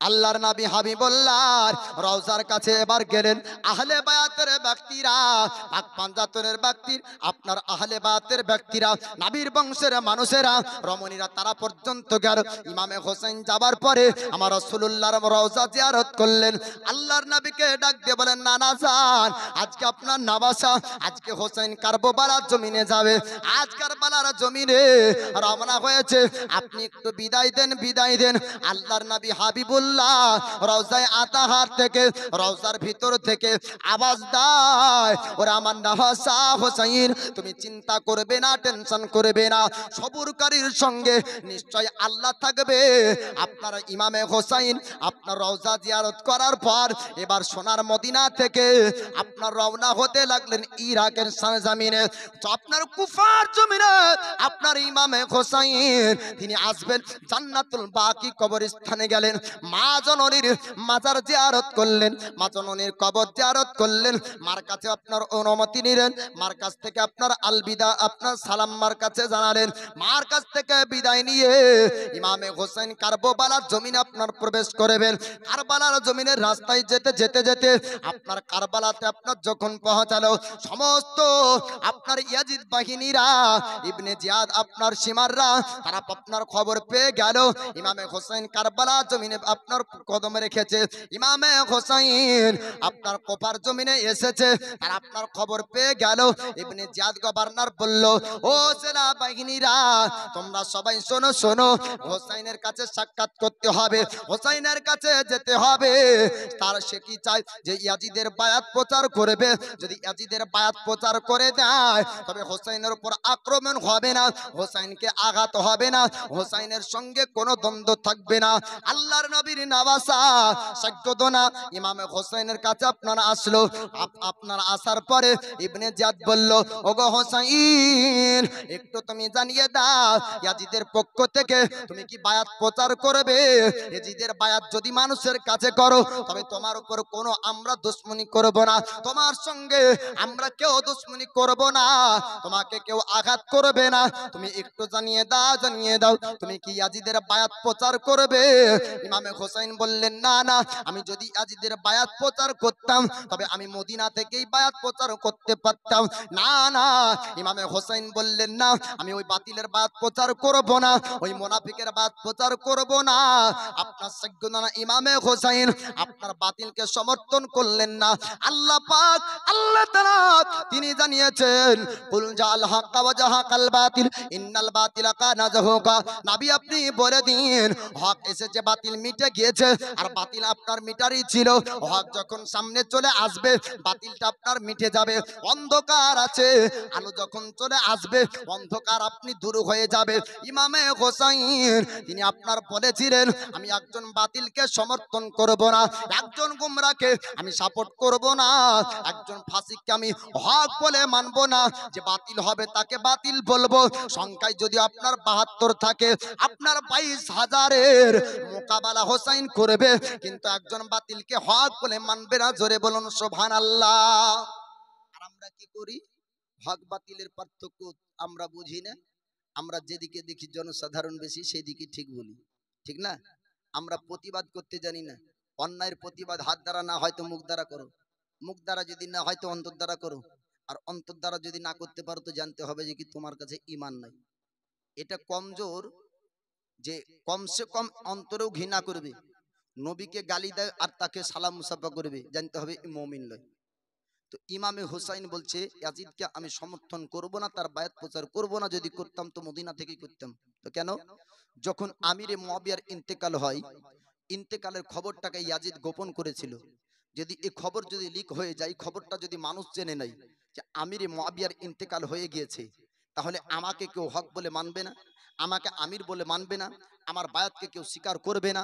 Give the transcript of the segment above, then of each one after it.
আল্লাহর নবী হাবিবুল্লাহ রওজার কাছে এবার গেলেন। আহলে বায়াতের ব্যক্তিরা, পাক পাঞ্জাতনের ব্যক্তির, আপনার আহলে বায়াতের ব্যক্তিরা, নবীর বংশের মানুষেরা, রমণীরা, তারা পর্যন্ত গেল। ইমামে হোসেন যাবার পরে আমার রাসূলুল্লাহর রওজা জিয়ারত করলেন। আল্লাহর নবীকে ডাক দিয়ে বলেন, নানা যান, আজকে আপনার নবাসা, আজকে হোসেন কারবালার জমিনে যাবে, আজ কারবালার জমিনে রওনা হয়েছে, আপনি একটু বিদায় দেন, বিদায় দেন। আল্লাহর নবী হাবিবুল্লাহ রওজায়ে আতাহার থেকে, রওজার ভিতর থেকে আওয়াজ দেয়, ওরে আমার নওয়াসা হোসেন, তুমি চিন্তা করবে না, টেনশন করবে না, সবুরকারীর সঙ্গে নিশ্চয় আল্লাহ থাকবে। আপনার ইমামে হোসেন আপনার রওজা জিয়ারত করার পর এবার সোনার মদিনা থেকে আপনার রওনা হতে লাগলেন ইরাকের সরজমিনে। তো আপনার কুফার জমিনে আপনার ইমামে হোসেন তিনি আসবেন, জান্নাতুল বাকি কবরস্থানে গেলেন, মা জননীর মাজার জিয়ারত করলেন, মা জননীর কবর জিয়ারত করলেন, মার কাছে আপনার অনুমতি নিলেন, মার কাছ থেকে আপনার আলবিদা, আপনার সালাম মার কাছে জানালেন, মার কাছ থেকে বিদায় নিয়ে ইমামে হোসেন কারবালার জমিনে আপনার প্রবেশ করবেন। কারবালার জমিনের রাস্তায় যেতে যেতে যেতে আপনার কারবালাতে আপনার যখন পৌঁছালো, সমস্ত আপনার ইয়াজিদ বাহিনীরা, ইবনে জিয়াদ আপনার সীমাররা, তারা আপনার খবর পেয়ে গেল ইমামে হোসেন কারবালা জমিনে আপনার কদম রেখেছে, ইমামে হোসেন আপনার কোপার জমিনে এসেছে, তারা আপনার খবর পেয়ে গেল। ইবনে জিয়াদ গভর্নর বলল, ও সেনা বাহিনীরা, তোমরা সবাই শোনো, শোনো, হোসেনের কাছে সাক্ষাৎ করতে হবে, হোসেনের কাছে যেতে হবে। তার সে কি চায় যে ইয়াজিদের বায়াত প্রচার করবে, যদি ইয়াজিদের বায়াত প্রচার করে দেয় তবে হোসেনের উপর আক্রমণ হবে না, হোসেনকে আঘাত হবে না, হোসেনের সঙ্গে কোনো দ্বন্দ্ব থাকবে না। আল্লাহর নবীর নওয়াসা সাজ্জাদনা ইমামে হোসেনের কাছে আপনারা আসলো। আপনার আসার পরে ইবনে জিয়াদ বলল, ওগো হোসেন, একটু তুমি জানিয়ে দাও ইয়াজিদের পক্ষ থেকে তুমি কি বায়াত প্রচার করবে? ইয়াজিদের বায়াত যদি মানুষের কাছে করো তবে তোমার উপর কোনো আমরা দুশমনি করব না, তোমার সঙ্গে আমরা কেউ দুশমনি করব না, তোমাকে কেউ আঘাত করবে না, তুমি একটু জানিয়ে দাও, জানিয়ে দাও, তুমি কি ইয়াজিদের বায়াত প্রচার করবে? ইমামে হোসেন বললেন, না না, আমি যদি ইয়াজিদের বায়াত প্রচার করতাম তবে আমি মদিনা থেকেই বায়াত প্রচার করতে পারতাম। না না, ইমামে হোসেন বললেন, না, আমি ওই বাতিলের বায়াত প্রচার করব না, ওই মুনাফিকের বায়াত প্রচার করব না। আপনার সাজ্জাদনা ইমামে হোসেন আপনার বাতিলকে সমর্থন করলেন না। আল্লাহ পাক, আল্লাহ তাআলা তিনি জানিয়েছেন, কুল জাল হাক্কা ওয়া জাহাকাল বাতিল ইন্নাল বাতিলা কানা যাহুকা। নবী আপনি বলে দিন, হক এসেছে, বাতিল মিটে গিয়েছে, আর বাতিল আপনার মিটারই ছিল, হক যখন সামনে চলে আসবে বাতিলটা আপনার মিটে যাবে। অন্ধকার আছে, আলো যখন চলে আসবে অন্ধকার আপনি দূর হয়ে যাবে। ইমামে হোসেন তিনি আপনার বলেছিলেন, আমি একজন বাতিলকে সমর্থন করব না, একজন গুমরাকে আমি সাপোর্ট করব না, একজন ফাসিককে আমি হক বলে মানব না, যে বাতিল হবে তাকে বাতিল বলবো। সংখ্যায় যদি আপনার 72 থাকে, আপনার 22,000-এর মোকাবেলা হোসেন করবে, কিন্তু একজন বাতিলকে হক বলে মানবে না। জোরে বলুন সুবহানাল্লাহ। আর আমরা কি করি? হক বাতিলের পার্থক্য আমরা বুঝি না, আমরা যেদিকে দেখি জনসাধারণ বেশি সেদিকে ঠিক বলি, ঠিক না? আমরা প্রতিবাদ করতে জানি না। অন্যায়ের প্রতিবাদ হাত দ্বারা না হয়তো মুখ দ্বারা করো, মুখ দ্বারা যদি না হয়তো অন্তর দ্বারা করো, আর অন্তর দ্বারা যদি না করতে পারো তো জানতে হবে যে কি তোমার কাছে ঈমান নাই। এটা কমজোর, যে কমসে কম অন্তরেও ঘৃণা করবে, নবীকে গালি দেয় আর তাকে সালাম মুসাফা করবে, জানতে হবে মুমিন নয়। তো ইমামে হুসাইন বলছে, ইয়াজিদকে আমি সমর্থন করব না, তার বায়াত প্রচার করব না, যদি করতাম তো মদিনা থেকেই করতাম। তো কেন? যখন আমিরে মুআবিয়ার ইন্তেকাল হয়, ইন্তেকালের খবরটাকে ইয়াজিদ গোপন করেছিল। যদি এই খবর যদি লিক হয়ে যায়, খবরটা যদি মানুষ জেনে নেয় যে আমিরে মুআবিয়ার ইন্তেকাল হয়ে গিয়েছে, তাহলে আমাকে কেউ হক বলে মানবে না, আমাকে আমির বলে মানবে না, আমার বায়াতকে কেউ স্বীকার করবে না।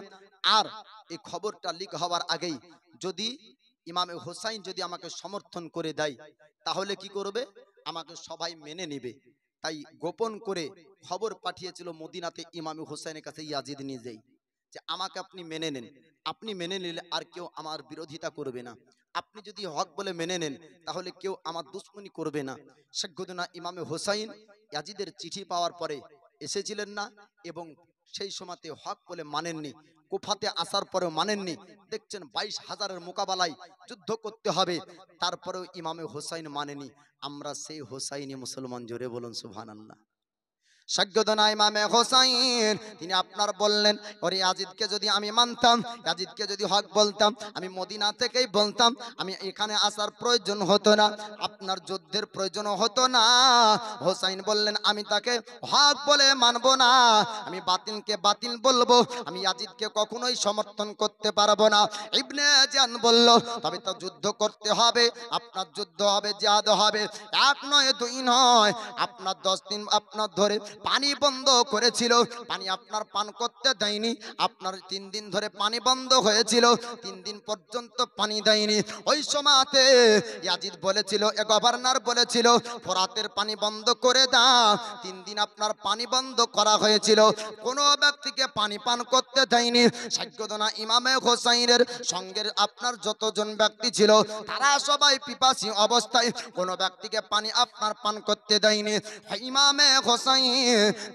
আর এই খবরটা লিক হওয়ার আগেই যদি ইমামে হোসাইন যদি আমাকে সমর্থন করে দেয়, তাহলে কি করবে? আমাকে সবাই মেনে নেবে। তাই গোপন করে খবর পাঠিয়েছিল মদিনাতে ইমামে হোসাইনের কাছে ইয়াজিদ নিজেই, যে আমাকে আপনি মেনে নেন, আপনি মেনে নিলে আর কেউ আমার বিরোধিতা করবে না, আপনি যদি হক বলে মেনে নেন তাহলে কেউ আমার দুশমনি করবে না। সাজ্জাদনা ইমামে হোসাইন ইয়াজিদের চিঠি পাওয়ার পরে এসেছিলেন না, এবং সেই সময়তে হক বলে মানেননি, কুফাতে আসার পরেও মানেননি। দেখছেন 22,000-এর মোকাবেলায় যুদ্ধ করতে হবে, তারপরেও ইমামে হোসাইন মানেনি। আমরা সেই হোসাইনি মুসলমান, জোরে বলুন সুবহানাল্লাহ। সৈয়দনা ইমামে হোসাইন তিনি আপনার বললেন, ওরে ইয়াজিদকে যদি আমি মানতাম, ইয়াজিদকে যদি হক বলতাম, আমি মদিনা থেকেই বলতাম, আমি এখানে আসার প্রয়োজন হতো না, আপনার যুদ্ধের প্রয়োজন হতো না। হোসাইন বললেন, আমি তাকে হক বলে মানব না, আমি বাতিলকে বাতিল বলবো, আমি ইয়াজিদকে কখনোই সমর্থন করতে পারবো না। ইবনে জিয়াদ বলল, তবে তো যুদ্ধ করতে হবে, আপনার যুদ্ধ হবে, জিহাদ হবে, এক নয় দুই নয়, আপনার 10 দিন আপনার ধরে পানি বন্ধ করেছিল, পানি আপনার পান করতে দেয়নি, আপনার 3 দিন ধরে পানি বন্ধ হয়েছিল, 3 দিন পর্যন্ত পানি দেয়নি। ওই সময়তে ইয়াজিদ বলেছিল, গভর্নর বলেছিল, ফোরাতের পানি বন্ধ করে দাও, 3 দিন আপনার পানি বন্ধ করা হয়েছিল, কোনো ব্যক্তিকে পানি পান করতে দেয়নি। সৈয়দনা ইমামে হোসাইনের সঙ্গের আপনার যতজন ব্যক্তি ছিল তারা সবাই পিপাসী অবস্থায়, কোনো ব্যক্তিকে পানি আপনার পান করতে দেয়নি। ইমামে হোসাইন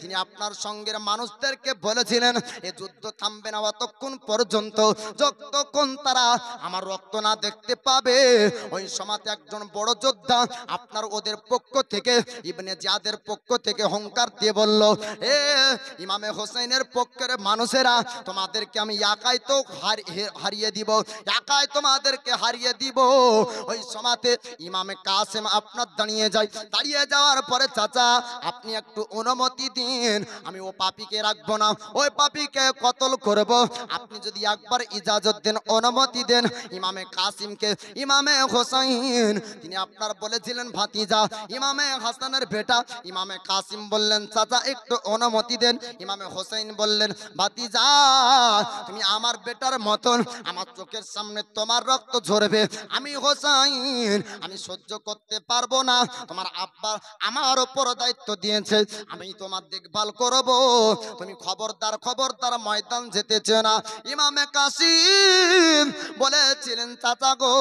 তিনি আপনার সঙ্গের মানুষদেরকে বলেছিলেন, এ যুদ্ধ থামবে না অতক্ষণ পর্যন্ত যতক্ষণ তারা আমার রক্ত না দেখতে পাবে। ওই সময়তে একজন বড় যোদ্ধা আপনার ওদের পক্ষ থেকে, ইবনে জিয়াদের পক্ষ থেকে হুঙ্কার দিয়ে বলল, এ ইমামে হোসেনের পক্ষের মানুষেরা, তোমাদেরকে আমি একাই তো হারিয়ে দিব, একাই তোমাদেরকে হারিয়ে দিব। ওই সময়তে ইমামে কাসেম আপনার দাঁড়িয়ে যায়, দাঁড়িয়ে যাওয়ার পরে, চাচা আপনি একটু অনুমতি দিন, আমি ও পাপীকে রাখবো না, ওই পাপীকে কতল করব, আপনি যদি একবার ইজাজত দেন, অনুমতি দেন। ইমামে কাসিমকে ইমামে হোসাইন তিনি আপনার বলেছিলেন ভাতিজা, ইমামে হাসানের বেটা। ইমামে কাসিম বললেন, চাচা একটু অনুমতি দেন। ইমামে হোসাইন বললেন, ভাতিজা তুমি আমার বেটার মতন, আমার চোখের সামনে তোমার রক্ত ঝরবে, আমি হোসাইন আমি সহ্য করতে পারবো না। তোমার আব্বা আমার উপর দায়িত্ব দিয়েছে, আমি তোমার দেখভাল করব, তুমি খবরদার খবরদার ময়দান যেতেছে না। ইমামে কাসিম বলেছিলেন, চাচা গো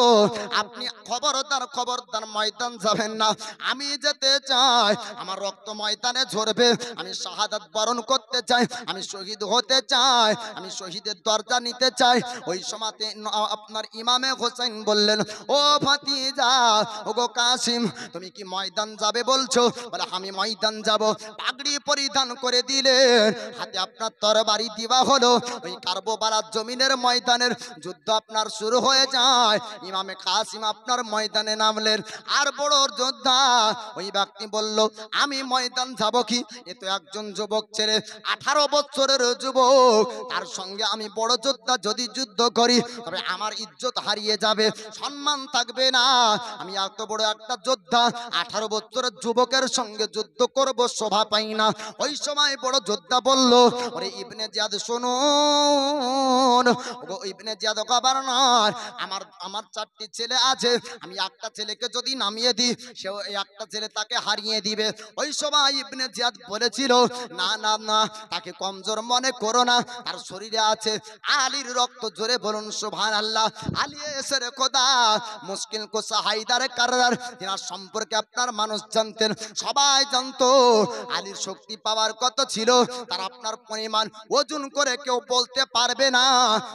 আপনি খবরদার খবরদার ময়দান যাবেন না, আমি যেতে চাই, আমার রক্ত ময়দানে ঝরবে, আমি শাহাদাত বরণ করতে চাই, আমি শহীদ হতে চাই, আমি শহীদের দরজা নিতে চাই। ওই সময়তে আপনার ইমামে হোসেন বললেন, ও ভাতিজা, ও গো কাসিম, তুমি কি ময়দান যাবে বলছো? বলে আমি ময়দান যাব। পাগড়ি পরিধান করে দিলেন, হাতে আপনার তরবারি দিবা হলো। ওই কারবালার জমিনের ময়দানের যুদ্ধ আপনার শুরু হয়ে যায়। ইমামে কাসিম আপনার ময়দানে নামলেন, আর বড় যোদ্ধা ওই ব্যক্তি বলল, আমি ময়দান যাব কি, এ তো একজন যুবক ছেলে, 18 বছরের যুবক, তার সঙ্গে আমি বড় যোদ্ধা যদি যুদ্ধ করি তবে আমার ইজ্জত হারিয়ে যাবে, সম্মান থাকবে না, আমি এত বড় একটা যোদ্ধা 18 বছরের যুবকের সঙ্গে যুদ্ধ করব, শোভা পাই না। ওই সময় বড় যোদ্ধা বলল, ওরে ইবনে জিয়াদ শুনুন, ওগো ইবনে জিয়াদ গভর্নর, আমার 4টি ছেলে আছে, আমি একটা ছেলেকে যদি নামিয়ে দিই, সে একটা ছেলে তাকে হারিয়ে দিবে। ওই সময় ইবনে জিয়াদ বলেছিল, না না না, তাকে কমজোর মনে করো না, তার শরীরে আছে আলীর রক্ত, জোরে বলুন সুবহানাল্লাহ। আলী এসের খোদা মুশকিল কোসা হায়দার কাররার, এনার সম্পর্কে আপনার মানুষ জানতেন, সবাই জানতো আলীর শক্তি পাওয়ার কত ছিল, তার আপনার পরিমাণ ওজন করে কেউ বলতে পারবে না।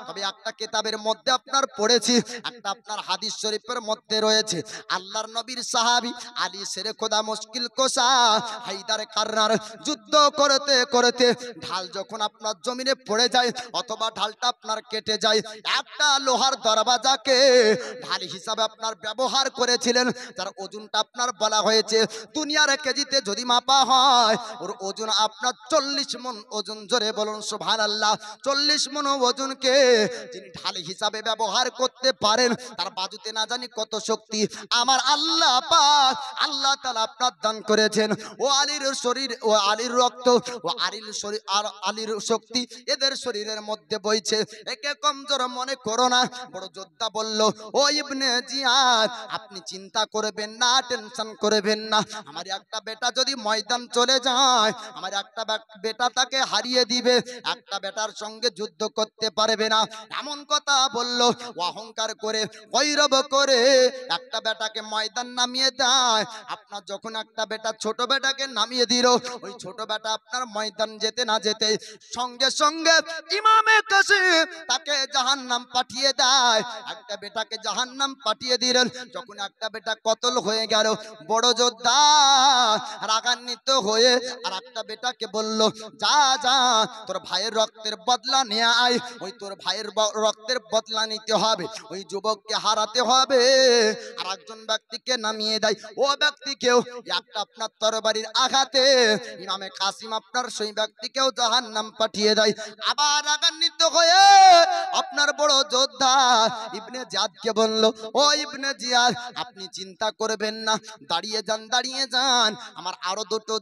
তবে একটা কিতাবের মধ্যে আপনার পড়েছি, একটা আপনার হাদিস শরীফের মধ্যে রয়েছে, আল্লাহর নবীর সাহাবী আলী শেরে খোদা মুশকিল কোসা হায়দার কাররার যুদ্ধ করতে করতে ঢাল যখন আপনার জমিনে পড়ে যায়, অথবা ঢালটা আপনার কেটে যায়, একটা লোহার দরওয়াজাকে ঢাল হিসাবে আপনার ব্যবহার করেছিলেন, যার ওজনটা আপনার বলা হয়েছে দুনিয়ার কেজিতে যদি মাপা হয়, ওর ওজন আপনার 40 মণ ওজন, জোরে বলুন সুবহানাল্লাহ। 40 মণ ওজনকে যিনি ঢাল হিসাবে ব্যবহার করতে পারেন, তার বাজুতে না জানি কত শক্তি আমার আল্লাহ পাক আল্লাহ তাআলা আপনার দান করেছেন। ও আলীর শরীর, ও আলীর রক্ত, ও আলীর শরীর আর আলীর শক্তি এদের শরীরের মধ্যে বইছে, একে কমজোর মনে করো না। বড় যোদ্ধা বলল, ও ইবনে জিয়াদ, আপনি চিন্তা করবেন না, টেনশন করবেন না, আমার একটা বেটা যদি ময়দান চলে যায়, আমার একটা বেটা তাকে হারিয়ে দিবে, একটা বেটার সঙ্গে যুদ্ধ করতে পারবে পারবে না, এমন কথা বলল। অহংকার করে গৈরব করে একটা বেটাকে ময়দান নামিয়ে দেয়। আপনার যখন একটা বেটা ছোট বেটাকে নামিয়ে দিল, ওই ছোট বেটা আপনার ময়দান যেতে না যেতে সঙ্গে সঙ্গে ইমামে কাসিম তাকে জাহান্নাম পাঠিয়ে দেয়। একটা বেটাকে জাহান্নাম পাঠিয়ে দিলেন। যখন একটা বেটা কতল হয়ে গেল, বড় যোদ্ধা রাগান্বিত হয়ে আর একটা বেটাকে বলল, যা যা তোর ভাইয়ের রক্তের বদলা নিয়ে আয়। ওই তোর ভাইয়ের রক্তের বদলা নিতে হবে, ওই যুবককে হারাতে হবে। আর একজন ব্যক্তিকে নামিয়ে দেয়। ও ব্যক্তিকেও একটা আপনার তরবারির আঘাতে ইমামে কাসিম আপনার সেই ব্যক্তিকেও জাহান্নাম পাঠিয়ে দেয়। আবার রাগান্বিত হয়ে আপনার বড় যোদ্ধা ইবনে জিয়াদকে বলল, ও ইবনে জিয়াদ, আপনি চিন্তা করবেন না, দাঁড়িয়ে যান, দাঁড়িয়ে যান। আমার আরো দুটো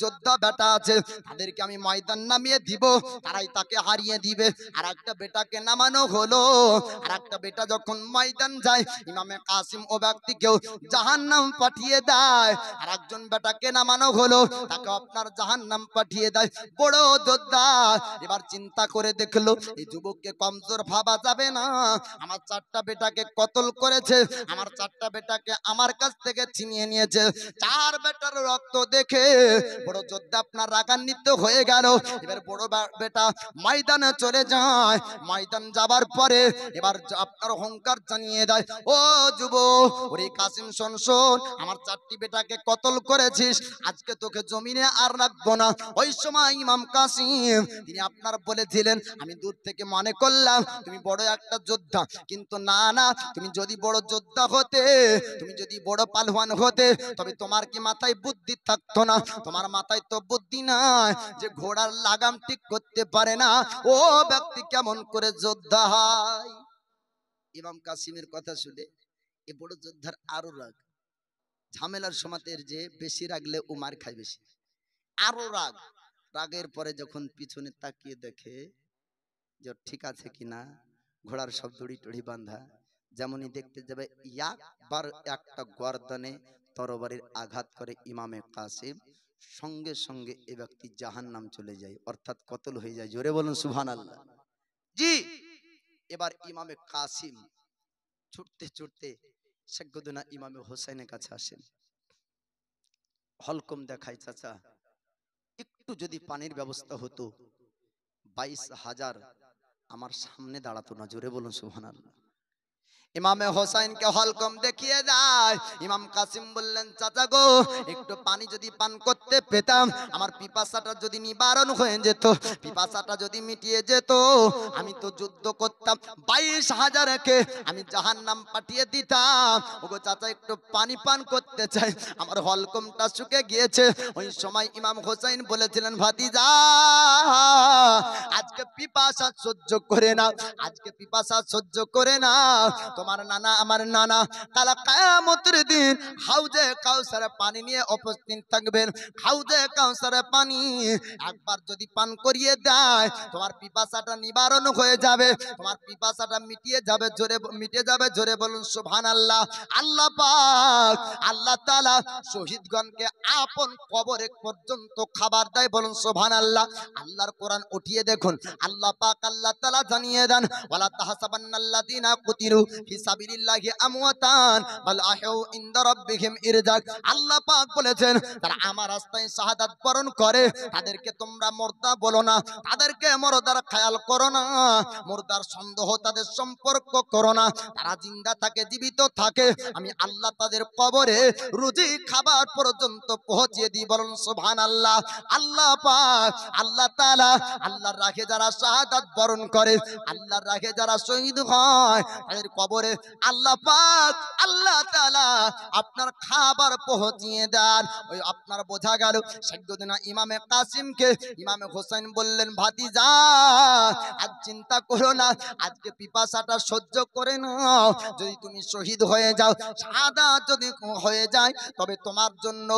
যোদ্ধা বেটা আছে, তাদেরকে আমি ময়দান নামিয়ে দিব, তারাই তাকে হারিয়ে দিবে। আর একটা বেটাকে নামানো হলো। আর একটা বেটা যখন ময়দান যায়, ইমামে কাসিম ও ব্যক্তিকেও জাহান্নাম পাঠিয়ে দেয়। আর একজন বেটাকে নামানো হলো, তাকে আপনার জাহান্নাম পাঠিয়ে দেয়। বড় যোদ্ধা এবার চিন্তা করে দেখলো, এই যুবককে কমজোর ভাবা যাবে না। আমার চারটা বেটাকে কতল করেছে, আমার চারটা বেটাকে আমার কাছ থেকে ছিনিয়ে নিয়েছে। চার বেটার রক্ত দেখে বড় যোদ্ধা আপনার রাগান্বিত হয়ে গেল। এবার বড় বেটা ময়দানে চলে যায়। ময়দান যাবার পরে এবার আপনার অহংকার জানিয়ে দেয়, ও যুবক, ওরে কাসিম, শোন শোন, আমার চারটি বেটাকে কতল করেছিস, আজকে তোকে জমিনে আর রাখবো না। ওই সময় ইমাম কাসিম তিনি আপনার বলেছিলেন, আমি দূর থেকে মনে করলাম তুমি বড় একটা যোদ্ধা, কিন্তু না না, তুমি যদি বড় যোদ্ধা হতে, তুমি যদি বড় পালওয়ান হতে, তবে তোমার কি মাথায় বুদ্ধি থাকতো না? তোমার মাথায় তো বুদ্ধি নাই যে ঘোড়ার লাগাম ঠিক করতে পারে না ও ব্যক্তি কেমন করে যোদ্ধা হয়। ইমাম কাসিমের কথা শুনে এ বড় যোদ্ধার আরো রাগ। ঝামেলার সময়তের যে বেশি রাগলে ও মার খায় বেশি, আরো রাগ। রাগের পরে যখন পিছনে তাকিয়ে দেখে যে ঠিক আছে কিনা, ঘোড়ার সব দড়ি টড়ি বাঁধা, যেমনই দেখতে যাবে একবার একটা গর্দনে তরবারির আঘাত করে ইমামে কাসিম, সঙ্গে সঙ্গে এ ব্যক্তি জাহান্নাম চলে যায়, অর্থাৎ কতল হয়ে যায়। জোরে বলুন সুবহানাল্লাহ। জি, এবার ইমামে কাসিম ছুটতে ছুটতে সাইয়্যিদুনা ইমামে হোসেনের কাছে আসেন। হলকম দেখায়, চাচা একটু যদি পানির ব্যবস্থা হতো, 22,000 আমার সামনে দাঁড়াতো না। জোরে বলুন সুবহানাল্লাহ। ইমামে হোসেনকে হলকম দেখিয়ে যায়। ইমাম কাসিম বললেন, চাচা গো, একটু পানি যদি পান করতে পেতাম, আমার পিপাসাটা যদি নিবারণ হয়ে যেত, পিপাসাটা যদি মিটিয়ে যেত, আমি তো যুদ্ধ করতাম, 22,000কে আমি জাহান্নাম পাঠিয়ে দিতাম। ওগো চাচা, একটু পানি পান করতে চাই, আমার হলকমটা শুকে গিয়েছে। ওই সময় ইমাম হোসেন বলেছিলেন, ভাতিজা, আজকে পিপাসা সহ্য করে না, আজকে পিপাসা সহ্য করে না। তোমার নানা, আমার নানা, কাল কিয়ামতের দিন হাউজে কাউসারে পানি নিয়ে উপস্থিত থাকবেন। হাউজে কাউসারে পানি একবার যদি পান করিয়ে দেয়, তোমার পিপাসাটা নিবারণ হয়ে যাবে, তোমার পিপাসাটা মিটিয়ে যাবে। জোরে মিটে যাবে। জোরে বলুন সুবহানাল্লাহ। আল্লাহ পাক, আল্লাহ তাআলা শহীদগণকে আপন কবরে পর্যন্ত খাবার দেয়। বলুন সুবহানাল্লাহ। আল্লাহর কোরআন উঠিয়ে দেখুন, আল্লাহ পাক, আল্লাহ তাআলা জানিয়ে দেন, ওয়ালা তাহসাবান্নাল্লাযিনা কুতিলু ফি সাবিলিল্লাহি আমওয়াতান বাল আহউ ইনদা রাব্বিহিম ইরজাক। আল্লাহ পাক বলেছেন, তারা আমার রাস্তায় শাহাদাত বরণ করে, তাদেরকে তোমরা মুর্দা বলো না, তাদেরকে মুর্দার খেয়াল করো না, মুর্দার সন্দেহ তাদের সম্পর্ক করো না। তারা জিন্দা থাকে, জীবিত থাকে, আমি আল্লাহ তাদের কবরে রুজি খাবার পর্যন্ত পৌঁছে দিই। বলুন সুবহানাল্লাহ। আল্লাহ পাক, আল্লাহ তাআলা, আল্লাহর রাহে যারা শাহাদাত বরণ করে, আল্লাহর রাহে যারা শহীদ হয়, তাদের কবরে আল্লাহ পাক, আল্লাহ তাআলা আপনার খাবার পৌঁছিয়ে দেন। ওই আপনার বোঝা গেল সাইয়্যিদুনা ইমামে কাসিমকে ইমামে হোসেন বললেন, ভাতিজা, আজ চিন্তা করো না, আজকে পিপাসাটা সহ্য করে নাও। যদি তুমি শহীদ হয়ে যাও, শাহাদাত যদি হয়ে যায়, তবে তোমার জন্য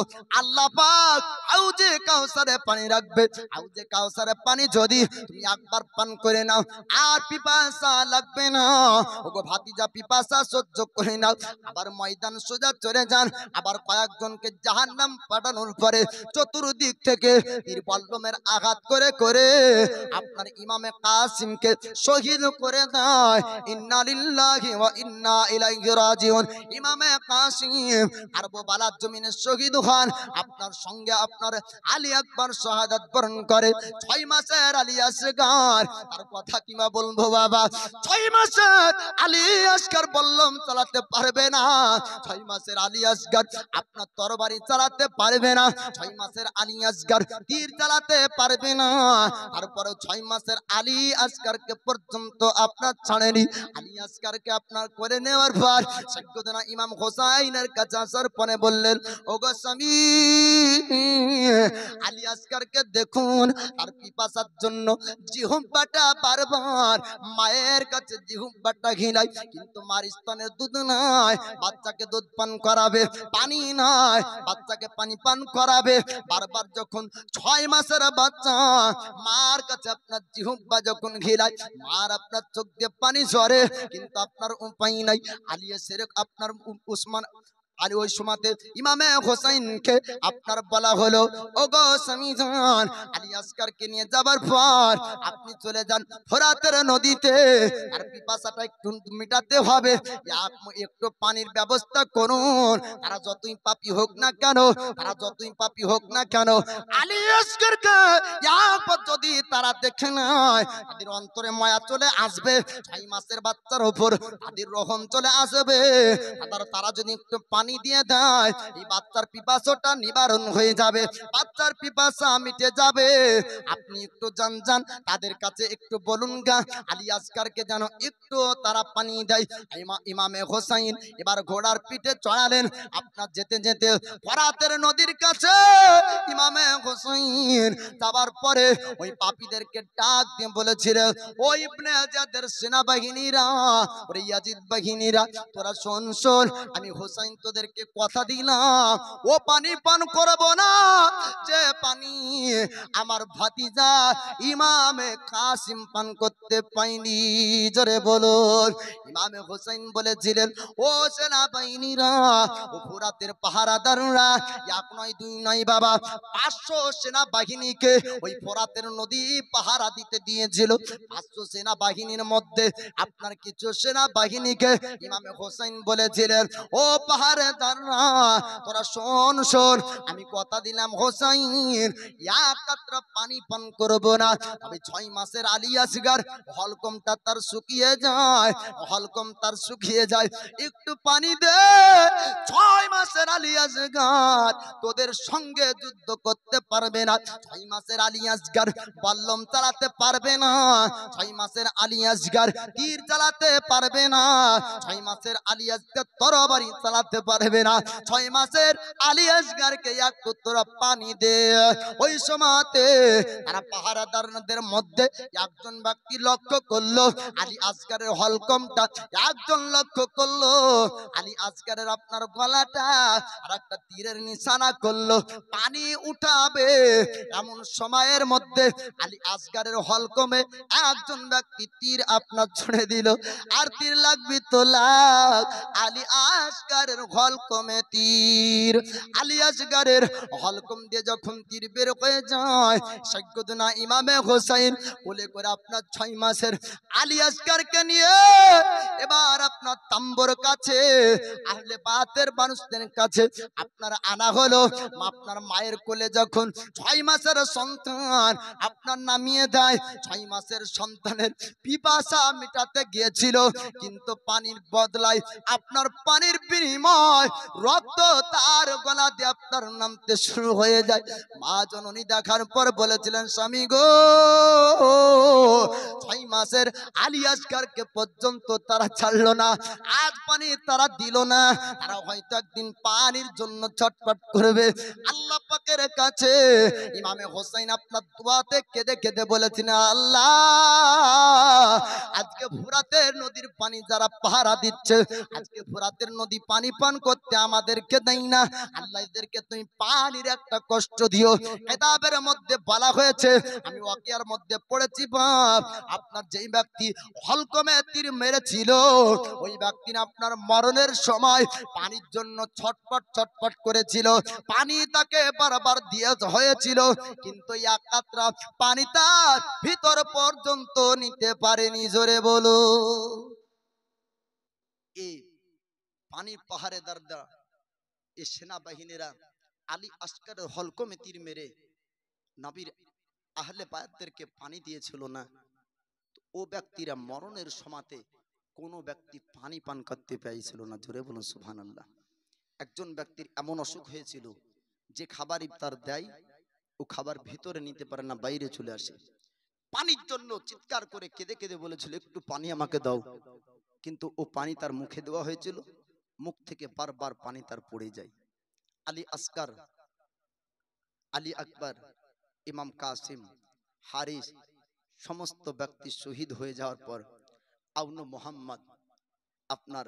আল্লাহ পাক হাউজে কাউসারে পানি রাখবে। হাউজে কাউসারে পানি যদি তুমি একবার পান করে নাও, আর পিপাসা লাগবে না। ওগো ভাতিজা, পিপাসা সহ্য করে নাও, আবার ময়দান সোজা চলে যান। আবার কয়েকজনকে জাহান্নাম পাঠানোর পরে চতুর্দিক থেকে তীর বল্লমের আঘাত করে করে আপনার ইমামে কাসিমকে শহীদ করে দেয়। ইন্না লিল্লাহি ওয়া ইন্না ইলাইহি রাজিউন। ইমামে কাসিম কারবালার জমিনে শহীদ হন। আপনার সঙ্গে আপনার আলী আকবর শাহাদাত বরণ করে। 6 মাসের আলী আসগার, তার কথা কিমা বলবো বাবা। 6 মাসের আলী আসগার বল্লম চালাতে পারবে না। 6 মাসের আলী আসগার আপনার তরবারি চালাতে পারবে না। 6 মাসের আলী আসগার তীর চালাতে পারবে না। তারপরে 6 মাসের আলী আসগারকে পর্যন্ত আপনার ছাড়েনি। আলী আসগারকে আপনার করে নেওয়ার পর সাইয়্যিদনা ইমাম হোসাইনের কাছে আসার পরে বললেন, ওগো স্বামী, আলী আসগারকে দেখুন, তার পিপাসার জন্য জিহ্বাটা বারবার মায়ের কাছে জিহ্বাটা ঘিনায়, কিন্তু মার স্তনের দুধ নাই, বাচ্চাকে দুধ পান করাবে, পানি নাই, বাচ্চাকে পানি পান করাবে। বারবার যখন 6 মাসের বাচ্চা মার কাছে আপনার জিহ্বা যখন ঘিলায়, মার আপনার চোখ দিয়ে পানি ঝরে, কিন্তু আপনার উপায় নাই। আলী এসে আপনার উসমান আলী ওই সময়তে ইমামে হোসাইনকে আপনার বলা হলো, ওগো স্বামী জান, আলী আসগারকে নিয়ে যাবার পর আপনি চলে যান ফোরাতের নদীতে, আর পিপাসাটা একটু মিটাতে হবে, একটু পানির ব্যবস্থা করুন। তারা যতই পাপী হোক না কেন, তারা যতই পাপী হোক না কেন, আলী আসগারকে একবার যদি তারা দেখে নেয়, তাদের অন্তরে মায়া চলে আসবে। 6 মাসের বাচ্চার উপর তাদের রহম চলে আসবে। তারা যদি একটু পানি দিয়ে দেয়, এই বাচ্চার পিপাসাটা নিবারণ হয়ে যাবে, বাচ্চার পিপাসা মিটে যাবে। আপনি একটু যান তাদের কাছে একটু বলুন গা, আলী আসগারকে যেন একটু তারা পানি দেয়। ইমামে হোসাইন এবার ঘোড়ার পিঠে চড়ালেন। আপনার যেতে যেতে ফোরাতের নদীর কাছে ইমামে হোসাইন যাবার পরে ওই পাপীদেরকে ডাক দিয়ে বলেছিলেন, ও ইবনে যাদের সেনাবাহিনীরা, ওরে ইয়াজিদ বাহিনীরা, তোরা শোন শোন, আমি হোসাইন তোদেরকে কথা দিলাম, ও পানি পান করব না যে পানি আমার ভাতিজা ইমামে কাসিম পান করতে পাইনি। জোরে বলুন। ইমামে হোসেন বলেছিলেন, ও সেনাবাহিনীরা, ও ফোরাতের পাহারাদাররা, এক নয় দুই নয় বাবা, 500 সেনাবাহিনীকে ওই ফোরাতের নদী পাহারা দিতে দিয়েছিল। 500 সেনাবাহিনীর মধ্যে আপনার কিছু সেনাবাহিনীকে ইমামে হোসেন বলেছিলেন, ও পাহারাদাররা, তোরা শোন শোন, আমি কথা দিলাম হোসাইন এক কাতরা পানি পান করব না, তবে 6 মাসের আলী আসগার হলকমটা তার শুকিয়ে যায়, হলকম তার শুকিয়ে যায়, একটু পানি দে। 6 মাসের আলী আসগার তোদের সঙ্গে যুদ্ধ করতে পারবে না। 6 মাসের আলী আসগার বল্লম চালাতে পারবে না। 6 মাসের আলী আসগার তীর চালাতে পারবে না। 6 মাসের আলী আসগার তরবারি চালাতে পারবে না। 6 মাসের আলী আসগারকে একটু তোরা পানি দে। ওই সময়তে তারা পাহারাদারদের মধ্যে একজন ব্যক্তি লক্ষ্য করলো আলী আসগারের হলকমটা, একজন লক্ষ্য করলো আলী আসগারের আপনার গলাটা, আর একটা তীরের নিশানা করলো, পানি উঠাবে এমন সময়ের মধ্যে আলী আসগারের হলকমে একজন ব্যক্তি তীর আপনার ছুঁড়ে দিল। আর তীর লাগবি তো লাগ, আলী আসগারের হলকমে তীর। আলী আসগারের হলকম দিয়ে যখন তীর বের হয়ে যায়, সাইয়্যিদনা ইমামে হোসাইন কোলে করে আপনার 6 মাসের আলী আসগারকে নিয়ে এবার আপনার তাম্বুর কাছে, আহলে বাতের মানুষদের কাছে আপনার আনা হলো। আপনার মায়ের কোলে যখন 6 মাসের সন্তান আপনার নামিয়ে দেয়, 6 মাসের সন্তানের পিপাসা মেটাতে গিয়েছিল, কিন্তু পানির বদলায় আপনার পানির বিনিময় রক্ত তার গলা দিয়ে আপনার নামতে শুরু হয়ে যায়। মা জননী দেখার পর বলেছিলেন, স্বামী গো, 6 মাসের আলী আসগারকে পর্যন্ত তারা ছাড়লো না, আজ পানি তারা দিল না, তারা হয়তো একদিন পানির জন্য ছটফট করবে। আল্লাহ পাকের কাছে ইমামে হোসেন আপনার দোয়াতে কেঁদে কেঁদে বলেছেন, আল্লাহ, আজকে ফোরাতের নদীর পানি যারা পাহারা দিচ্ছে, আজকে ফোরাতের নদী পানি পান করতে আমাদেরকে দেই না, আল্লাহ এদেরকে তুমি পানির একটা কষ্ট দিও। কিতাবের মধ্যে বলা হয়েছে, আমি ওয়াকিয়ার মধ্যে পড়েছি, বাপ আপনার যেই ব্যক্তি হলকমে তীর মেরেছিল ওই ব্যক্তি আপনার মরণের সময় পানির জন্য ছটপট ছটপট করেছিল, পানি তাকে বারবার দিয়ে হয়েছিল, কিন্তু এক কাতরা পানি তার ভিতর পর্যন্ত নিতে পারেনি। জোরে বলো। এই পানির পাহাড়ে দাঁড়া এই সেনাবাহিনীরা আলী আসকারের হলকমে তীর মেরে নবীর আহলে বায়াতদেরকে পানি দিয়েছিল না, ও ব্যক্তিরা মরণের সময়তে কোনো ব্যক্তি পানি পান করতে পেয়েছিল না। জোরে বলুন সুবহানাল্লাহ। একজন ব্যক্তির এমন অসুখ হয়েছিল যে খাবার ইফতার দেয় ও খাবার ভিতরে নিতে পারে না, বাইরে চলে আসে। পানির জন্য চিৎকার করে কেঁদে কেঁদে বলেছিল একটু পানি আমাকে দাও, কিন্তু ও পানি তার মুখে দেওয়া হয়েছিল, মুখ থেকে বারবার পানি তার পড়ে যায়। আলী আসকার, আলী আকবর, ইমাম কাসিম, হারিস সমস্ত ব্যক্তি শহীদ হয়ে যাওয়ার পর আউন মোহাম্মদ আপনার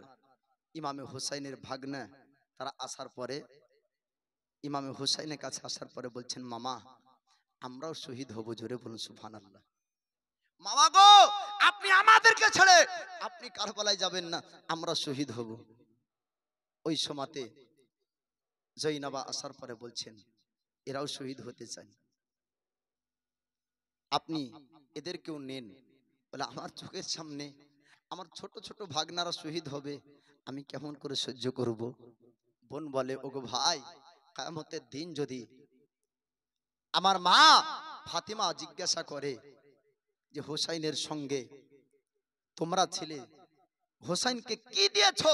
ইমামে হুসাইনের ভাগ্নে তারা আসার পরে ইমামে হুসাইনের কাছে আসার পরে বলছেন, মামা আমরাও শহীদ হব। জোরে বলুন সুবহানাল্লাহ। মামা গো, আপনি আমাদেরকে ছেড়ে আপনি কারবালায় যাবেন না, আমরা শহীদ হব। ওই সময়তে জৈনবা আসার পরে বলছেন এরাও শহীদ হতে চায়, আপনি এদেরকেও নেন। বলে আমার চোখের সামনে আমার ছোট ছোট ভাগনারা শহীদ হবে, আমি কেমন করে সহ্য করব। বোন বলে, ওগো ভাই, কিয়ামতের দিন যদি আমার মা ফাতিমা জিজ্ঞাসা করে যে হোসাইনের সঙ্গে তোমরা ছিলে, হোসাইনকে কি দিয়েছো,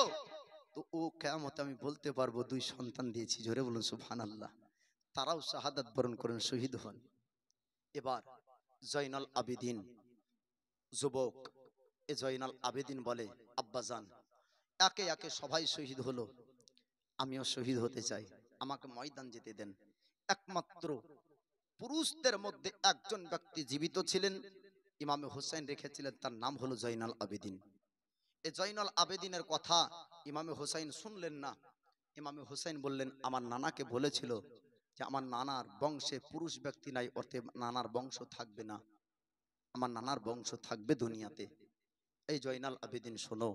তো ও কিয়ামতে আমি বলতে পারবো দুই সন্তান দিয়েছি। জোরে বলুন সুবহানাল্লাহ। তারাও শাহাদাত বরণ করেন, শহীদ হন। এবার জয়নাল আবেদিন যুবক, এ জয়নাল আবেদিন বলে, আব্বাজান একে একে সবাই শহীদ হলো, আমিও শহীদ হতে চাই, আমাকে ময়দান যেতে দেন। একমাত্র পুরুষদের মধ্যে একজন ব্যক্তি জীবিত ছিলেন, ইমামে হোসেন রেখেছিলেন, তার নাম হলো জয়নাল আবেদিন। এই জয়নাল আবেদিনের কথা ইমামে হোসেন শুনলেন না। ইমামে হোসেন বললেন, আমার নানাকে বলেছিল যে আমার নানার বংশে পুরুষ ব্যক্তি নাই, অর্থাৎ নানার বংশ থাকবে না, আমার নানার বংশ থাকবে দুনিয়াতে। এই জয়নাল আবেদিন শোনো,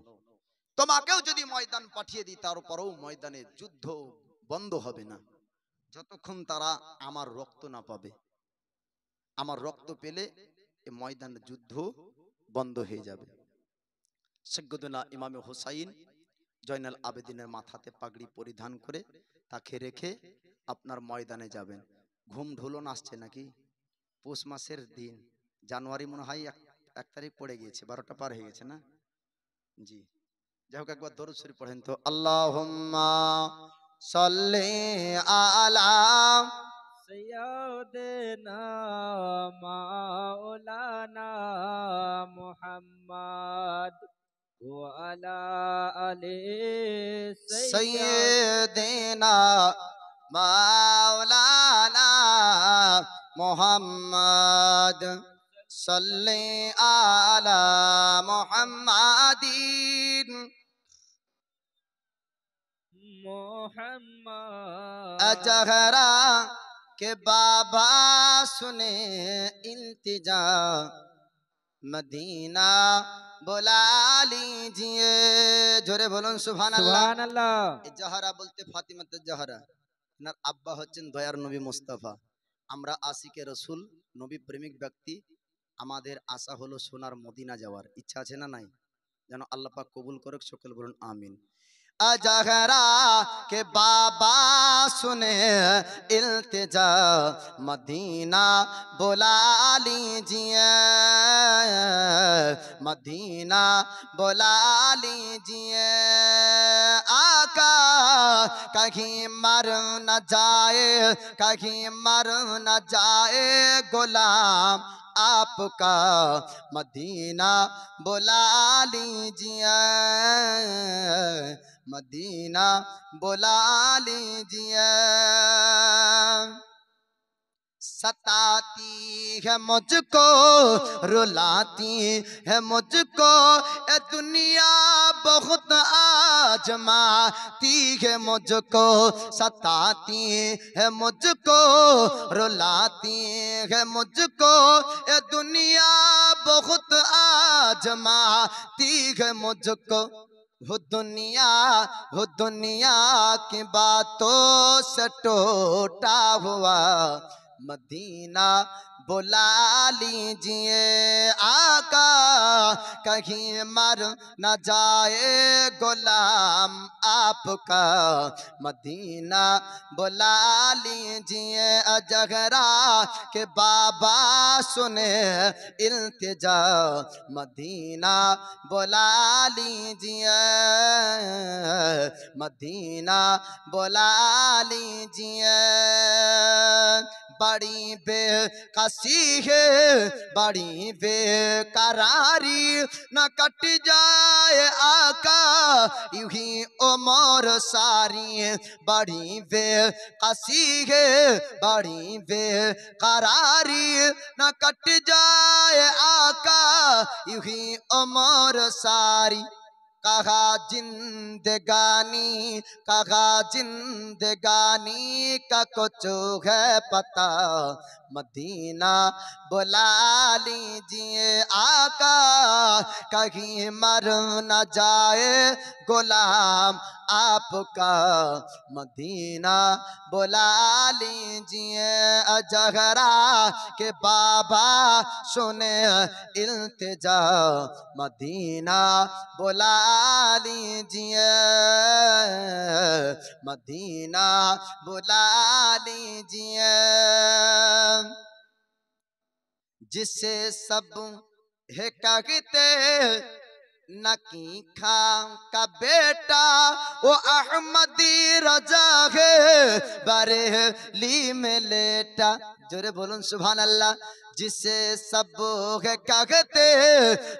তোমাকেও যদি ময়দান পাঠিয়ে দিই তারপরেও ময়দানে যুদ্ধ বন্ধ হবে না যতক্ষণ তারা আমার রক্ত না পাবে। আমার রক্ত পেলে এই ময়দানে যুদ্ধ বন্ধ হয়ে যাবে। সৈয়দনা ইমামে হোসাইন জয়নাল আবেদিনের মাথাতে পাগড়ি পরিধান করে তাকে রেখে আপনার ময়দানে যাবেন। ঘুম ঢুলন আসছে নাকি? পৌষ মাসের দিন, জানুয়ারি মনে হয় 1 তারিখ পড়ে গিয়েছে, 12টা পার হয়ে গেছে না? জি, যাই হোক একবার দরুদ শরীফ পড়েন তো। আল্লাহুম্মা সাল্লি আলা سيدنا مولانا محمد وعلى آل সাইয়্যিদিনা মাওলানা মুহাম্মদ সাল্লি আলা মুহাম্মাদিন محمد अजहरा के बाबा सुने इल्तिजा मदीना बुला लीजिए। जोरे बोलুন সুবহানাল্লাহ। سبحان الله এই জাহারা বলতে ফাতিমাতুজ জাহারা, ওনার আব্বা হচ্ছেন দয়ার নবী মুস্তাফা। আমরা আশিকে রসুল, নবী প্রেমিক ব্যক্তি, আমাদের আশা হলো সোনার মদিনা যাওয়ার ইচ্ছা আছে না নাই? যেন আল্লাহ পাক কবুল করুক, সকল বলুন আমিন। अजहरा के बाबा सुने इल्तिजा मदीना बुला लीजिए, मदीना बुला लीजिए। आका कहीं मर न जाए, कहीं मर न जाए गुलाम आपका, मदीना बुला लीजिए, मदीना बुला लीजिए। सताती है मुझको, रुलाती है मुझको, ए दुनिया बहुत आजमाती है मुझको, सताती है मुझको, रुलाती है मुझको, ए दुनिया बहुत आजमाती है मुझको। हो दुनिया की बातों से टूटा हुआ मदीना बुला लीजिए आका, कहीं मर न जाए गुलाम आपका, मदीना बुला लीजिए। अजगरा के बाबा सुने इल्तिजा, मदीना बुला लीजिए, मदीना बुला लीजिए। बड़ी बेकसी है, बड़ी बेकरारी, न कट जाए आका यूं ही उम्र सारी। बड़ी बेकसी है, बड़ी बेकरारी, न कट जाए आका यूं ही उम्र सारी। कहा जिंदगानी, कहा जिंदगानी का कुछ है पता, मदीना बुला लीजिए आका, कहीं मर न जाए गुलाम आपका, मदीना बुला लीजिए। अजगरा के बाबा सुने इल्तिजा, मदीना बुला लीजिए, मदीना बुला लीजिए। जिसे सब है कहते नकी खां का बेटा, वो अहमदी रजा है बरेली में लेटा। जोरे बोलूं सुभान अल्लाह। जिसे सब है कहते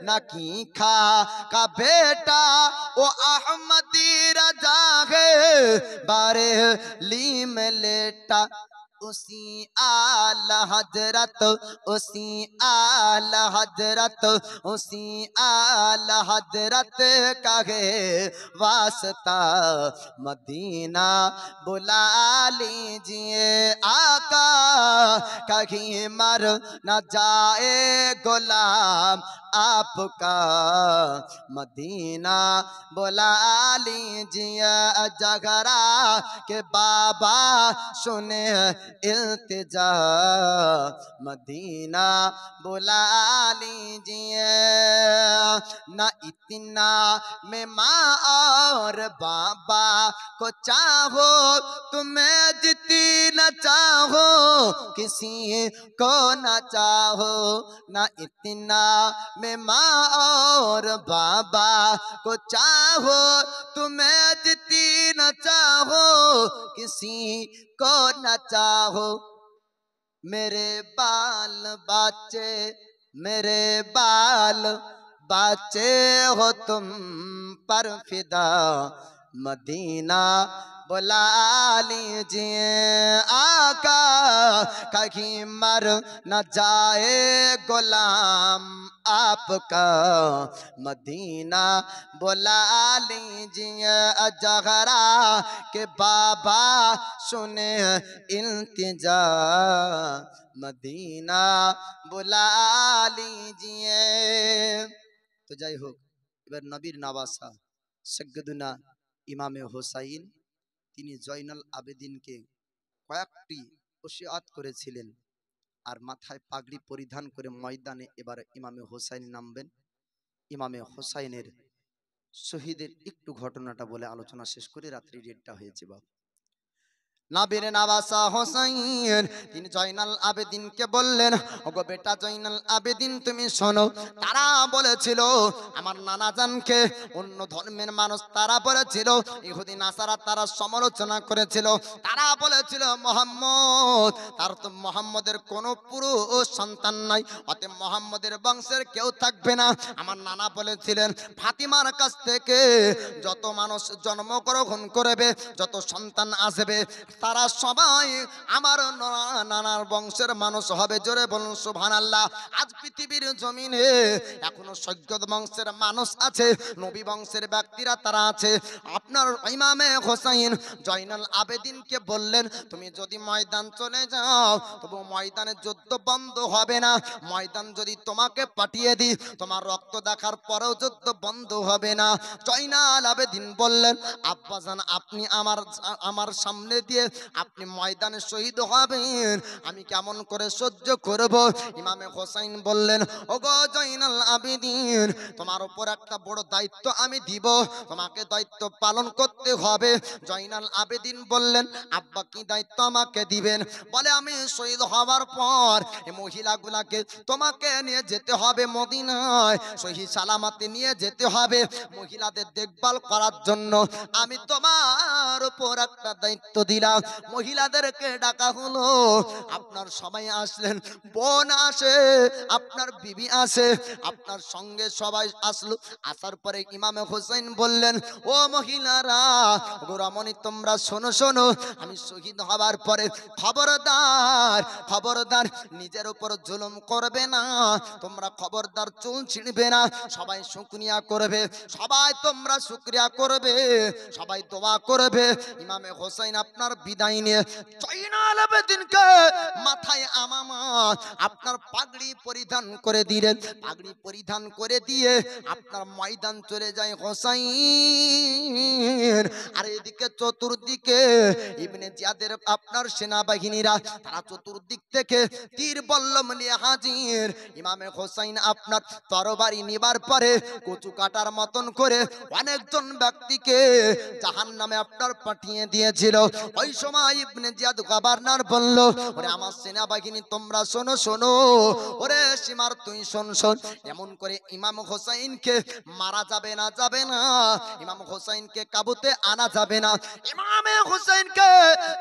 नकी खा का बेटा, वो अहमदी रजा है बरेली में लेटा। उसी आला हजरत, उसी आला हजरत, उसी आला हजरत का है वास्ता, मदीना बुला लीजिए आका, कहीं मर न जाए गुलाम आपका, मदीना बुला लीजिए। अजगरा के बाबा सुने इल्तिजा, मदीना बुला लीजिए। न इतना में माँ और बाबा को चाहो, तुम्हें जितनी न चाहो किसी को न चाहो। न इतना में माँ और बाबा को चाहो, तुम्हें जितनी न चाहो किसी को न चाहो। मेरे बाल बच्चे, मेरे बाल बच्चे हो तुम पर फिदा, मदीना बुला लीजिए आका, कहीं मर न जाए गुलाम आपका, मदीना बुला लीजिए। अजगरा के बाबा सुने इल्तिजा, मदीना बुला लीजिए। तो जय हो। এবার নবীর নওয়াসা সৈয়দুনা ইমামে হোসাইন, তিনি জয়নাল আবেদিনকে কয়েকটি ওসিয়াত করেছিলেন। আর মাথায় পাগড়ি পরিধান করে ময়দানে এবার ইমামে হোসাইন নামবেন। ইমামে হোসাইনের শহীদের একটু ঘটনাটা বলে আলোচনা শেষ করে রাত্রি 1:30 হয়েছে বাবা। নবীর নওয়াসা হোসাইন তিনি জয়নাল আবেদিনকে বললেন, ওগো বেটা জয়নাল আবেদিন তুমি শোনো। তারা বলেছিল আমার নানা জানকে অন্য ধর্মের মানুষ, তারা বলেছিল ইহুদি নাসারা, তারা সমালোচনা করেছিল। তারা বলেছিল মোহাম্মদ, তার তো মোহাম্মদের কোনো পুরুষ সন্তান নাই, অতএব মোহাম্মদের বংশের কেউ থাকবে না। আমার নানা বলেছিলেন ফাতিমার কাছ থেকে যত মানুষ জন্মগ্রহণ করবে, যত সন্তান আসবে, তারা সবাই আমার নানার বংশের মানুষ হবে। জোরে বলুন সুবহানাল্লাহ। আজ পৃথিবীর জমিনে এখনো সৈয়দ বংশের মানুষ আছে, নবী বংশের ব্যক্তিরা তারা আছে। আপনার ইমামে হোসাইন জয়নাল আবেদিনকে বললেন, তুমি যদি ময়দান চলে যাও তবু ময়দানে যুদ্ধ বন্ধ হবে না। ময়দান যদি তোমাকে পাঠিয়ে দিই, তোমার রক্ত দেখার পরেও যুদ্ধ বন্ধ হবে না। জয়নাল আবেদিন বললেন, আব্বাজান আপনি আমার সামনে দিয়ে আপনি ময়দানে শহীদ হবেন, আমি কেমন করে সহ্য করব? ইমামে হোসাইন বললেন, ওগো জয়নাল আবেদিন, তোমার উপর একটা বড় দায়িত্ব আমি দিব, তোমাকে দায়িত্ব পালন করতে হবে। জয়নাল আবেদিন বললেন, আব্বা কি দায়িত্ব আমাকে দিবেন? বলে, আমি শহীদ হওয়ার পর এই মহিলাগুলাকে তোমাকে নিয়ে যেতে হবে মদিনায়, সহি সালামতে নিয়ে যেতে হবে মহিলাদের দেখভাল করার জন্য। আমি তোমার উপর একটা দায়িত্ব দিলাম। মহিলাদেরকে ডাকা হলো, আপনার সবাই আসলেন, বোন আসে, আপনার বিবি আসে, আপনার সঙ্গে সবাই আসলো। আসার পরে ইমামে হোসেন বললেন, ও মহিলারা, গো রমণী, তোমরা শোনো শোনো, আমি শহীদ হবার পরে খবরদার খবরদার নিজের উপর জুলুম করবে না, তোমরা খবরদার চুল ছিঁড়বে না, সবাই শুকরিয়া করবে, সবাই তোমরা শুকরিয়া করবে, সবাই দোয়া করবে। ইমামে হোসেন আপনার বিদায় নিয়ে জয়নাল আবেদিনকে মাথায় আমামা আপনার পাগড়ি পরিধান করে দিলেন। পাগড়ি পরিধান করে দিয়ে আপনার ময়দান চলে যায় হোসাইন। আর এদিকে চতুর্দিকে ইবনে জিয়াদের আপনার সেনাবাহিনীরা তারা চতুর্দিক থেকে তীর বল্লম নিয়ে হাজির। ইমামে হোসাইন আপনার তরবারি নিবার পরে কচু কাটার মতন করে অনেকজন ব্যক্তিকে জাহান্নামে আপনার পাঠিয়ে দিয়েছিল। ওই সময় ইবনে জিয়াদ গভর্নর বলল, ওরে আমার সেনাবাহিনী তোমরা শোনো শোনো, ওরে সীমার তুই শোন শোন, এমন করে ইমাম হোসাইনকে মারা যাবে না, যাবে না, ইমাম হোসাইনকে কাবুতে আনা যাবে না। ইমামে হোসাইনকে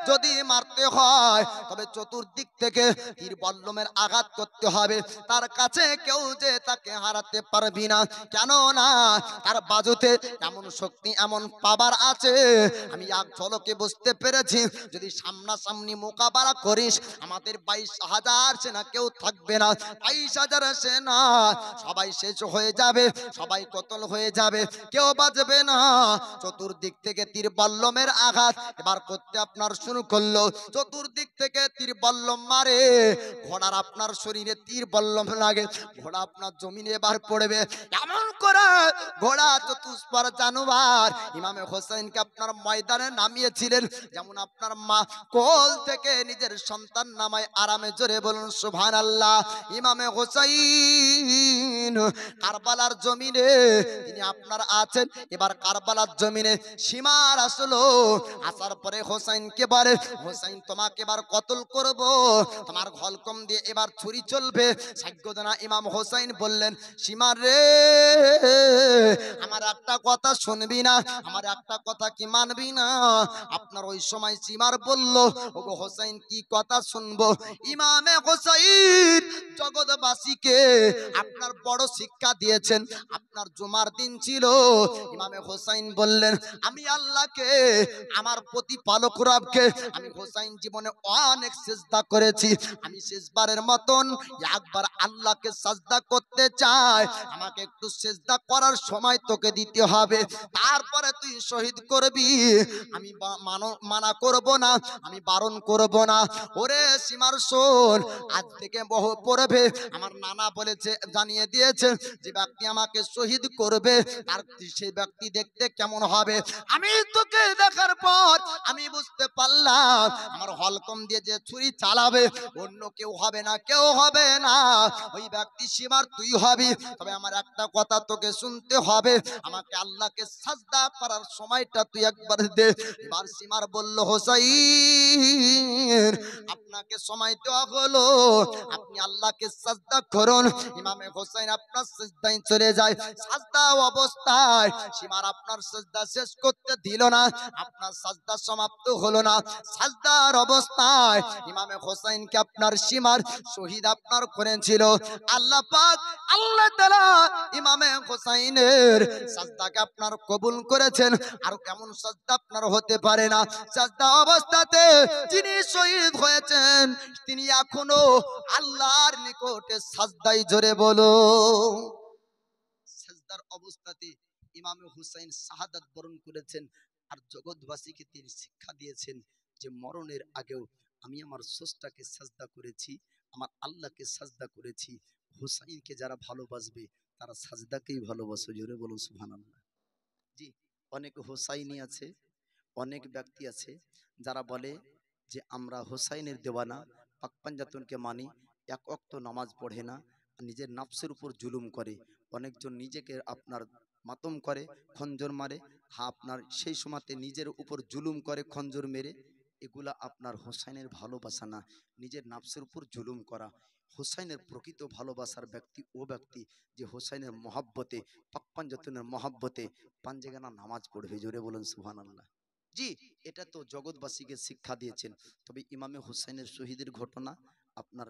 যদি মারতে হয় তবে চতুর্দিক থেকে তীর বল্লমের আঘাত করতে হবে, তার কাছে কেউ যে তাকে হারাতে পারবি না, কেন না তার বাজুতে এমন শক্তি এমন পাওয়ার আছে, আমি এক ঝলকে বুঝতে পেরেছি। যদি সামনাসামনি মোকাবেলা করিস, আমাদের 22,000 সেনা কেউ থাকবে না, 22,000 সেনা সবাই শেষ হয়ে যাবে, সবাই কতল হয়ে যাবে, কেউ বাঁচবে না। চতুর্দিক থেকে তীর বল্লমের আঘাত এবার করতে আপনার শুরু করলো। চতুর্দিক থেকে তীর বল্লম মারে, ঘোড়ার আপনার শরীরে তীর বল্লম লাগে, ঘোড়া আপনার জমিনে এবার পড়বে। এমন করে ঘোড়া চতুষ্পর জানুবার ইমামে হোসেনকে আপনার ময়দানে নামিয়েছিলেন, যেমন আপনার মা কোল থেকে নিজের সন্তান নামায় আরামে। জোরে বলুন সুবহানাল্লাহ। ইমামে হোসেন কারবালার জমিনে তিনি আপনার আছেন। এবার কারবালার জমিনে সীমার আসলো, আসার পরে হোসেনকে বলে, হোসেন তোমাকে এবার কতল করব, তোমার হলকম দিয়ে এবার ছুরি চলবে। সাজ্ঞদনা ইমাম হোসেন বললেন, সীমার রে, আমার একটা কথা শুনবি না, আমার একটা কথা কি মানবি না? আপনার ওই সময় সীমার বলল, ওগো হোসেন কি কথা শুনবো? ইমামে হোসেন জগৎবাসীকে আপনার বড় শিক্ষা দিয়েছেন। আপনার জুমার দিন ছিল, ইমামে হোসেন বললেন, আমি আল্লাহকে, আমার প্রতিপালক রবকে আমি হোসেন জীবনে অনেক সিজদা করেছি, আমি শেষবারের মতন একবার আল্লাহকে সাজদা করতে চাই, আমাকে একটু সিজদা করার সময় তোকে দিতে হবে, তারপরে তুই শহীদ করবি। আমি মানা করব না, আমি বারণ করব না। ওরে সীমার শোন, আজ থেকে বহু পড়বে, আমার নানা বলেছে, জানিয়ে দিয়েছে, যে ব্যক্তি আমাকে শহীদ করবে তার সেই ব্যক্তি দেখতে কেমন হবে। আমি তোকে দেখার পর আমি বুঝতে পারলাম, আমার হলকম দিয়ে যে ছুরি চালাবে অন্য কেউ হবে না, কেউ হবে না, ওই ব্যক্তি সীমার তুই হবি। তবে আমার একটা কথা তোকে শুনতে হবে, আমাকে আল্লাহকে সাজদা করার সময়টা তুই একবার দে। এবার সীমার বলল, হোসেন আপনাকে সময় দেওয়া হলো, আপনি আল্লাহকে সাজদা করুন। ইমামে হোসেন আপনার সিজদায় চলে যায়। সাজদা অবস্থায় সীমার আপনার সিজদা শেষ করতে দিল না, আপনার সাজদা সমাপ্ত হলো না। সাজদার অবস্থায় ইমামে হোসেনকে আপনার সীমার শহীদ আপনার করেছিল আল্লাহ পাক। আল্লাহ তাআলা ইমামে হোসেনের সাজদা তাকে আপনার কবুল করেছেন। আর কেমন সাজদা আপনার হতে পারে না? সাজদা অবস্থাতে যিনি শহীদ হয়েছেন তিনি এখনো আল্লাহর নিকটে সাজদাই, জোরে বলো। সাজদার অবস্থাতে ইমামে হুসাইন শাহাদাত বরণ করেছেন। আর জগৎবাসীকে তিনি শিক্ষা দিয়েছেন যে মরণের আগেও আমি আমার স্রষ্টাকে সাজদা করেছি, আমার আল্লাহকে সাজদা করেছি। হুসাইনকে যারা ভালোবাসবে তারা সাজদাকেই ভালোবাসে, জোরে বলুন সুবহানাল্লাহ। জি, অনেক হুসাইনি আছে, অনেক ব্যক্তি আছে যারা বলে যে আমরা হুসাইনের দেওয়ানা, পাক পাঞ্জাতনকে মানি, এক ওয়াক্ত নামাজ পড়ে না, নিজের নফসের উপর জুলুম করে। অনেকজন নিজেকে আপনার মাতম করে, খঞ্জর মারে। হ্যাঁ, আপনার সেই সময়তে নিজের উপর জুলুম করে খঞ্জর মেরে। এগুলা আপনার হোসাইনের ভালোবাসা না, নিজের নফসের উপর জুলুম করা। হোসাইনের প্রকৃত ভালোবাসার ব্যক্তি ও ব্যক্তি যে হোসাইনের মহাব্বতে, পাক পাঞ্জাতনের মহাব্বতে পাঞ্জেগানা নামাজ পড়বে, জোরে বলুন সুবহানাল্লাহ। জি, এটা তো জগৎবাসীকে শিক্ষা দিয়েছেন। তবে ইমামে হুসাইনের শহীদের ঘটনা আপনার